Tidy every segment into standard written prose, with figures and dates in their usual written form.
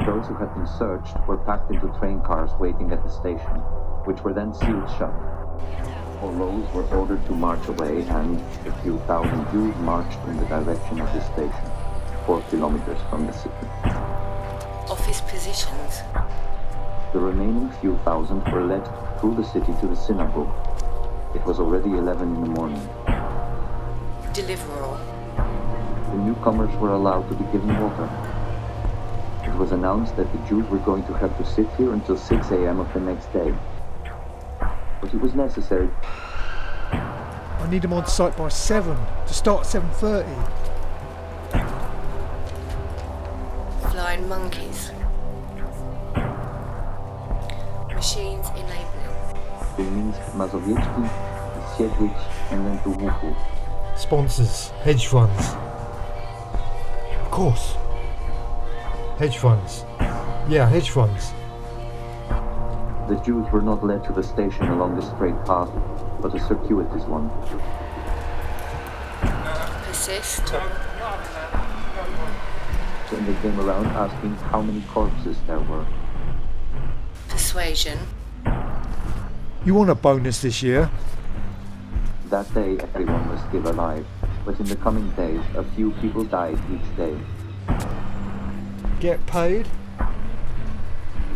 Those who had been searched were packed into train cars waiting at the station, which were then sealed shut. All rows were ordered to march away, and a few thousand Jews marched in the direction of the station, 4 kilometers from the city. Office positions. The remaining few thousand were led through the city to the synagogue. It was already 11 in the morning. Deliverable. The newcomers were allowed to be given water. It was announced that the Jews were going to have to sit here until 6 a.m. of the next day. But it was necessary. I need them on site by 7 to start at 7:30. Flying monkeys. Machines enabling. Wymińsk, Mazowiecki, Siedlec, and then to Wuhu. Sponsors, hedge funds. Of course. Hedge funds. Yeah, hedge funds. The Jews were not led to the station along the straight path, but a circuitous one. Persist. When they came around asking how many corpses there were. Persuasion. You want a bonus this year? That day everyone was still alive, but in the coming days a few people died each day. Get paid?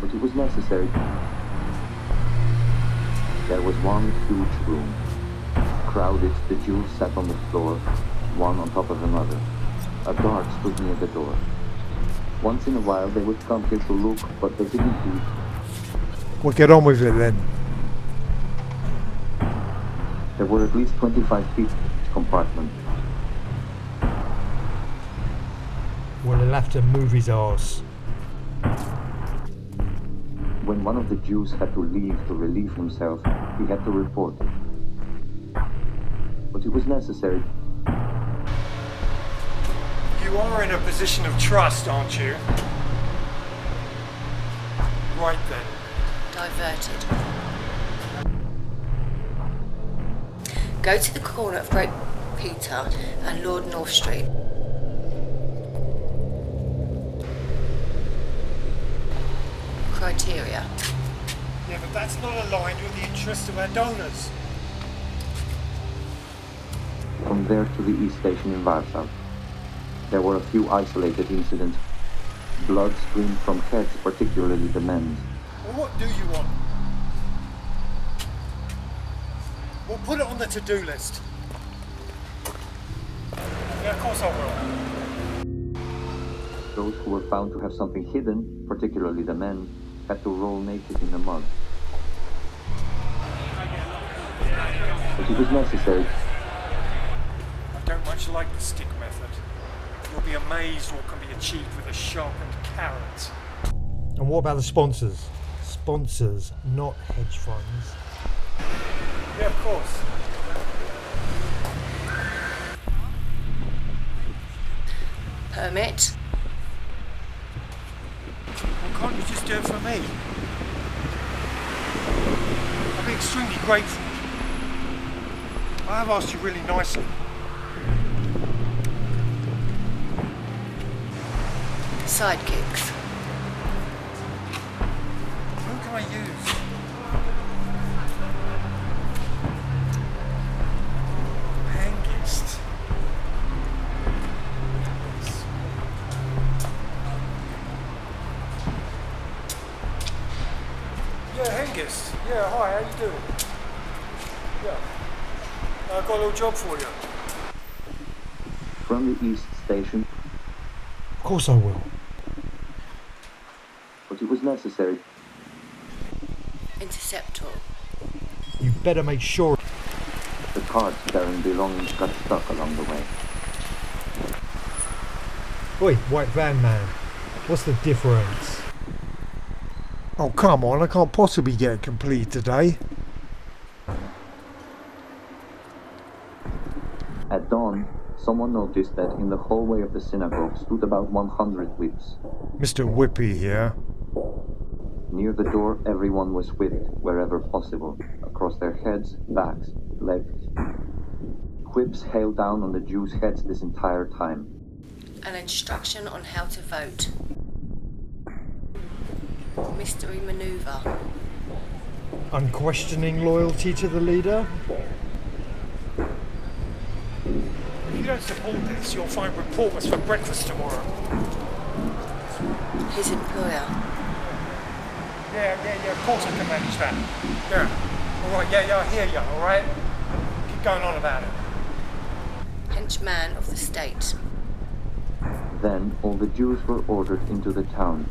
But it was necessary. There was one huge room. Crowded, the Jews sat on the floor, one on top of another. A guard stood near the door. Once in a while they would come here to look, but they didn't eat. Well, get on with it then. There were at least 25 feet each compartment. Well, he'll have to move his arse. When one of the Jews had to leave to relieve himself, he had to report it. But it was necessary. You are in a position of trust, aren't you? Right then. Diverted. Go to the corner of Great Peter and Lord North Street. Criteria. Yeah, but that's not aligned with the interests of our donors. From there to the East Station in Warsaw. There were a few isolated incidents. Blood streamed from heads, particularly the men's. Well, what do you want? We'll put it on the to-do list. Yeah, of course I will. Those who were found to have something hidden, particularly the men, had to roll naked in the mud. But it was necessary. I don't much like the stick method. You'll be amazed what can be achieved with a sharpened carrot. And what about the sponsors? Sponsors, not hedge funds. Yeah, of course. Permit. Well, can't you just do it for me? I'd be extremely grateful. I have asked you really nicely. Sidekicks. Who can I use? Hangist. Yeah, Hengist. Yeah, hi, how you doing? Yeah. I've got a little job for you. From the East Station, Of course I will. but it was necessary. Interceptor. You better make sure. The carts bearing belongings got stuck along the way. Oi, white van man. What's the difference? Oh, come on, I can't possibly get it complete today. At dawn, someone noticed that in the hallway of the synagogue stood about 100 whips. Mr. Whippy here. Near the door, everyone was whipped wherever possible, across their heads, backs, legs. Whips hailed down on the Jews' heads this entire time. An instruction on how to vote. mystery manoeuvre. Unquestioning loyalty to the leader? If you don't support this, you'll find reporters for breakfast tomorrow. His employer. Yeah, of course I can manage that. Yeah. Alright, I hear you, alright? Keep going on about it. Henchman of the state. Then all the Jews were ordered into the town.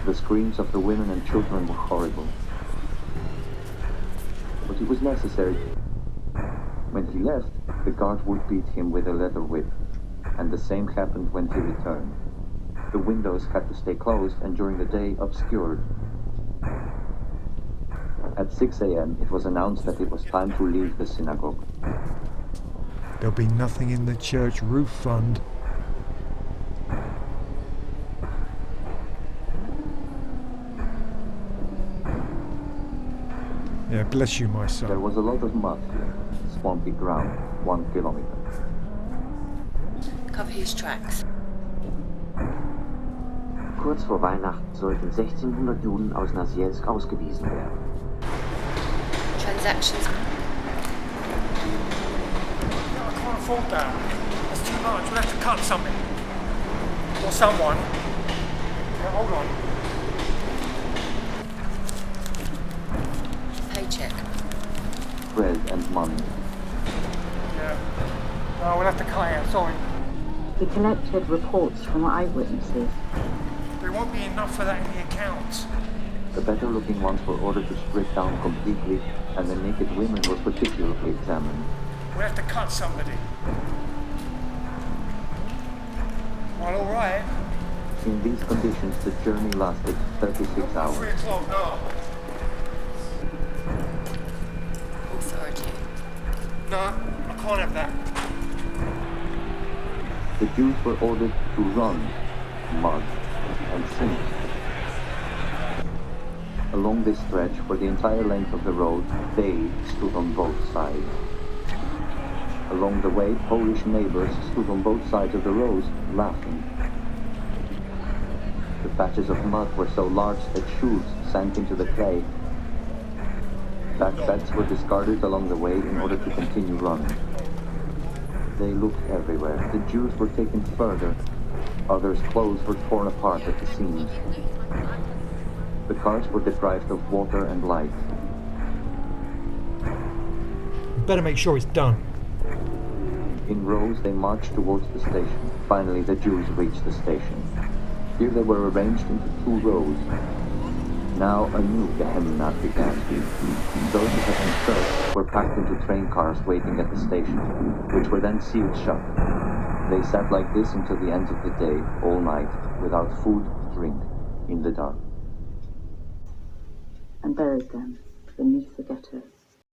The screams of the women and children were horrible. But it was necessary. When he left, the guard would beat him with a leather whip, and the same happened when he returned. The windows had to stay closed and during the day obscured. At 6 a.m. it was announced that it was time to leave the synagogue. There'll be nothing in the church roof fund. Yeah, bless you, my There son. was a lot of mud here, swampy ground, 1 kilometer. Cover his tracks. Kurz vor Weihnachten sollten 1600 Juden aus Nasirsk ausgewiesen werden. Transactions. I can't afford that. That's too much. We'll have to cut something. Or someone. Yeah, hold on. Paycheck. Bread and money. Yeah. No, we'll have to cut it, sorry. We collected reports from eyewitnesses. There won't be enough for that in the accounts. The better-looking ones were ordered to strip down completely, and the naked women were particularly examined. We'll have to cut somebody. Well, alright. In these conditions, the journey lasted 36 3 hours. o'clock now. Authority. No, I can't have that. The Jews were ordered to run, mud, and sink. Along this stretch, for the entire length of the road, they stood on both sides. Along the way, Polish neighbors stood on both sides of the road, laughing. The patches of mud were so large that shoes sank into the clay. Backpacks were discarded along the way in order to continue running. They looked everywhere. The Jews were taken further. Others' clothes were torn apart at the seams. The cars were deprived of water and light. Better make sure it's done. In rows, they marched towards the station. Finally, the Jews reached the station. Here they were arranged into 2 rows. Now a new Gehenna began. Those who had been searched were packed into train cars waiting at the station, which were then sealed shut. They sat like this until the end of the day, all night, without food, drink, in the dark. And buried them beneath the ghetto.